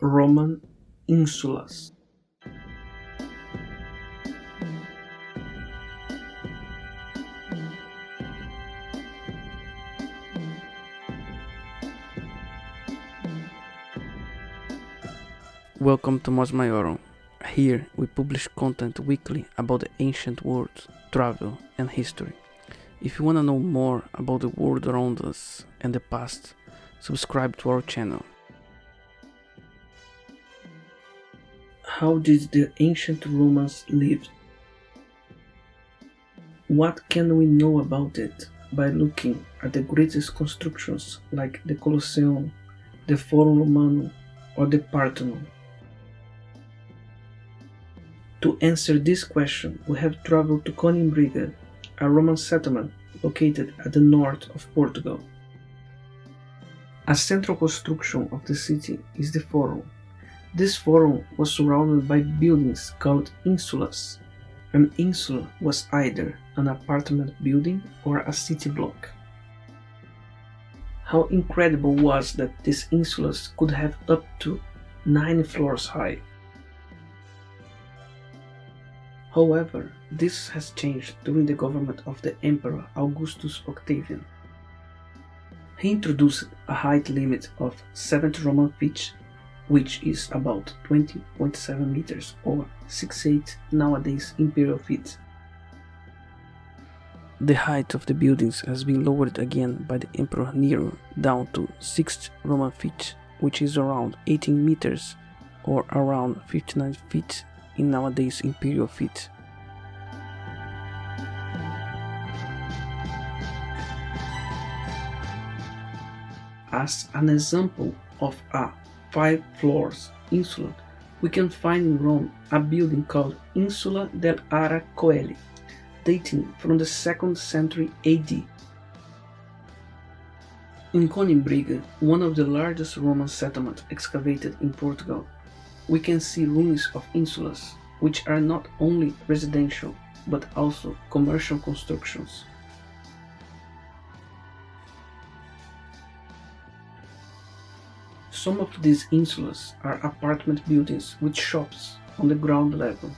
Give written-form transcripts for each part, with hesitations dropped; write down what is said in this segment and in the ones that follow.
Roman insulas. Welcome to Mos Maiorum. Here we publish content weekly about the ancient world, travel, and history. If you want to know more about the world around us and the past, subscribe to our channel. How did the ancient Romans live? What can we know about it by looking at the greatest constructions like the Colosseum, the Forum Romanum, or the Parthenon? To answer this question, we have traveled to Conimbriga, a Roman settlement located at the north of Portugal. A central construction of the city is the Forum. This forum was surrounded by buildings called insulas. An insula was either an apartment building or a city block. How incredible was that these insulas could have up to 9 floors high. However, this has changed during the government of the Emperor Augustus Octavian. He introduced a height limit of 70 Roman feet, which is about 20.7 meters or 68 nowadays imperial feet. The height of the buildings has been lowered again by the Emperor Nero down to 60 Roman feet, which is around 18 meters or around 59 feet in nowadays imperial feet. As an example of a 5 floors insula, we can find in Rome a building called Insula del Ara Coeli, dating from the 2nd century AD. In Conimbriga, one of the largest Roman settlements excavated in Portugal, we can see ruins of insulas, which are not only residential but also commercial constructions. Some of these insulas are apartment buildings with shops on the ground level.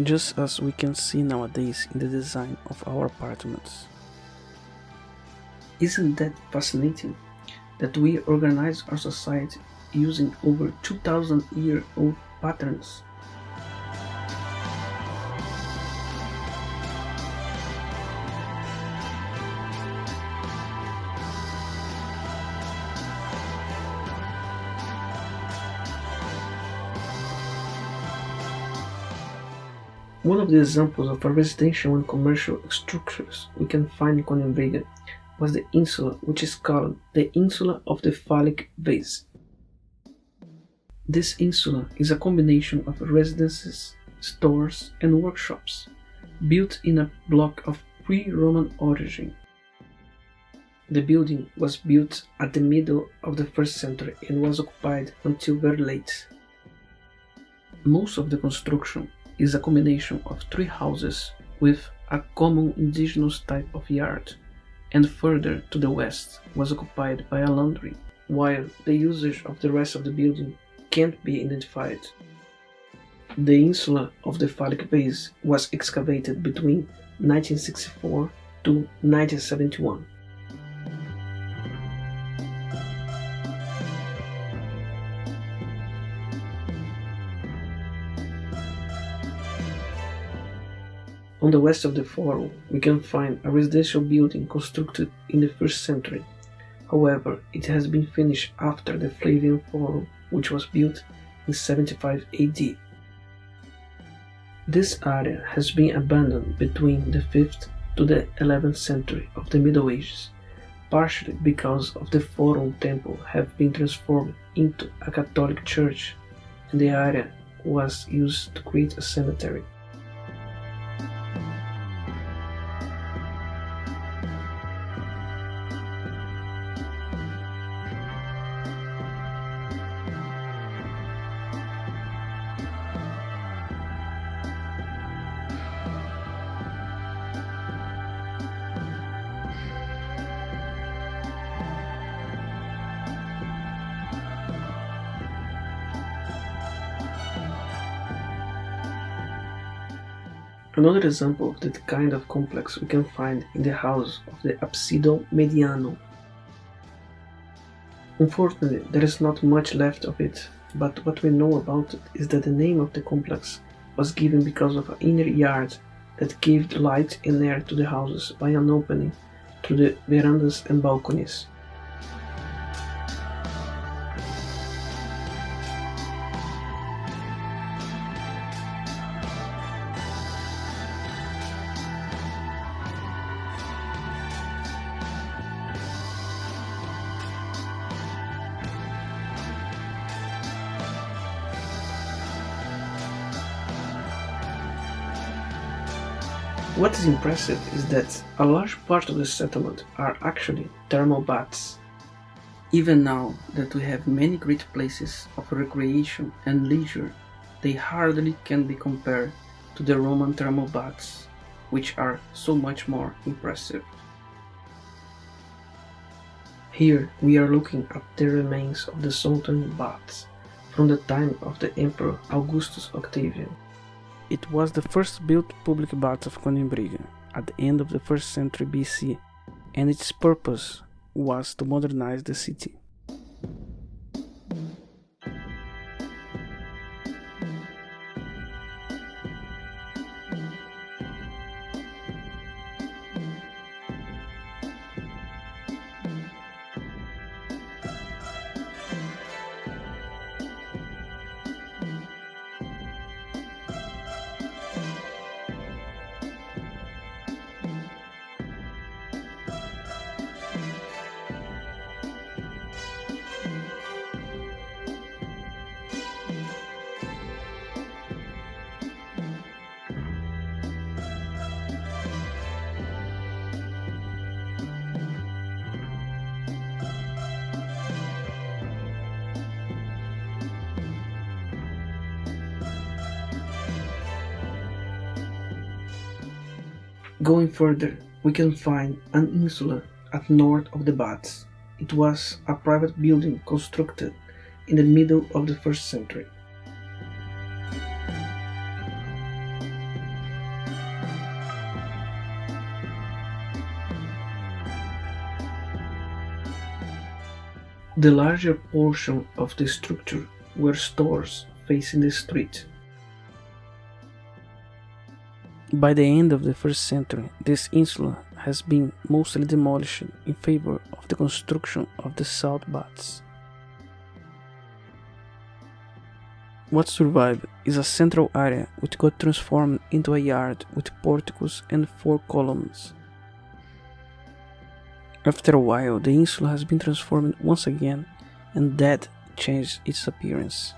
Just as we can see nowadays in the design of our apartments. Isn't that fascinating that we organize our society using over 2,000-year-old patterns? One of the examples of a residential and commercial structures we can find in Conimbriga was the insula, which is called the Insula of the Phallic Vase. This insula is a combination of residences, stores, and workshops, built in a block of pre-Roman origin. The building was built at the middle of the 1st century and was occupied until very late. Most of the construction is a combination of 3 houses with a common indigenous type of yard, and further to the west was occupied by a laundry, while the usage of the rest of the building can't be identified. The Insula of the Phallic Vase was excavated between 1964 to 1971. On the west of the Forum, we can find a residential building constructed in the 1st century. However, it has been finished after the Flavian Forum, which was built in 75 AD. This area has been abandoned between the 5th to the 11th century of the Middle Ages, partially because of the Forum temple have been transformed into a Catholic church, and the area was used to create a cemetery. Another example of that kind of complex we can find in the house of the Absido Mediano. Unfortunately, there is not much left of it, but what we know about it is that the name of the complex was given because of an inner yard that gave light and air to the houses by an opening through the verandas and balconies. What is impressive is that a large part of the settlement are actually thermal baths. Even now that we have many great places of recreation and leisure, they hardly can be compared to the Roman thermal baths, which are so much more impressive. Here we are looking at the remains of the Sultan baths from the time of the Emperor Augustus Octavian. It was the first built public bath of Conimbriga at the end of the 1st century BC, and its purpose was to modernize the city. Going further, we can find an insula at north of the baths. It was a private building constructed in the middle of the 1st century. The larger portion of the structure were stores facing the street. By the end of the 1st century, this insula has been mostly demolished in favor of the construction of the South Baths. What survived is a central area which got transformed into a yard with porticos and 4 columns. After a while, the insula has been transformed once again, and that changed its appearance.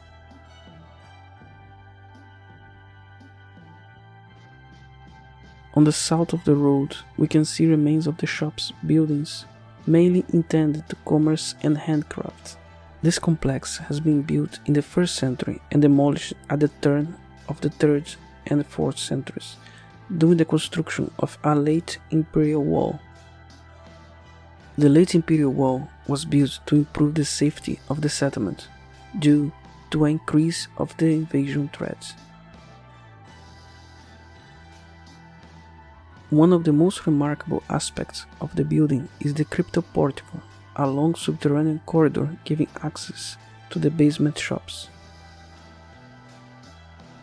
On the south of the road, we can see remains of the shop's buildings, mainly intended to commerce and handcraft. This complex has been built in the 1st century and demolished at the turn of the 3rd and 4th centuries, during the construction of a late imperial wall. The late imperial wall was built to improve the safety of the settlement, due to an increase of the invasion threat. One of the most remarkable aspects of the building is the crypto-portico, a long subterranean corridor giving access to the basement shops.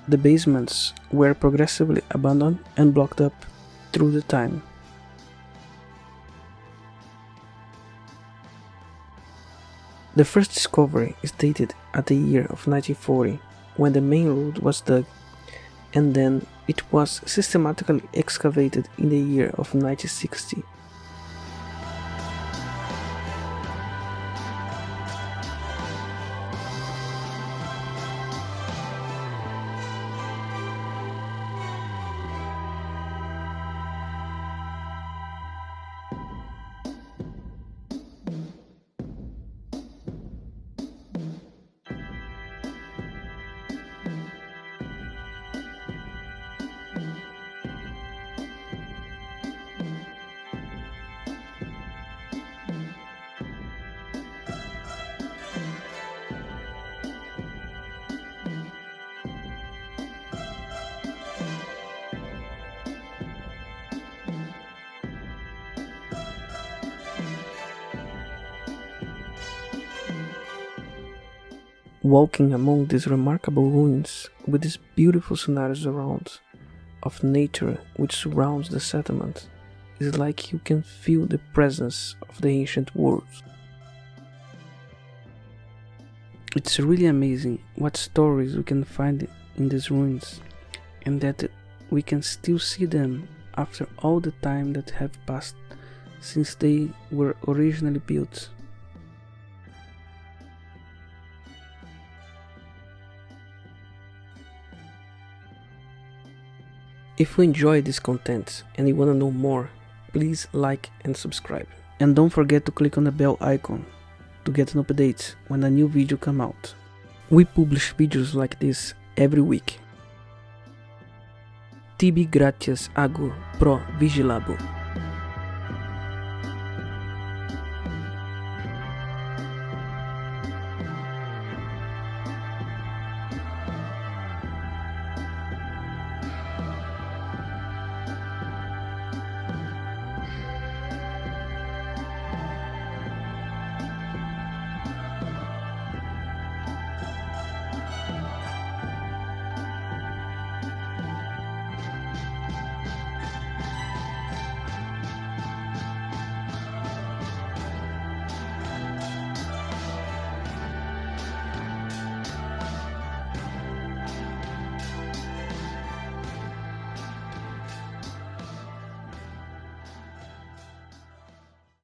The basements were progressively abandoned and blocked up through the time. The first discovery is dated at the year of 1940, when the main road was dug, and then it was systematically excavated in the year of 1960. Walking among these remarkable ruins with these beautiful scenarios around of nature which surrounds the settlement is like you can feel the presence of the ancient world. It's really amazing what stories we can find in these ruins, and that we can still see them after all the time that have passed since they were originally built. If you enjoy this content and you want to know more, please like and subscribe. And don't forget to click on the bell icon to get an update when a new video comes out. We publish videos like this every week. Tibi gratias ago pro vigilabo.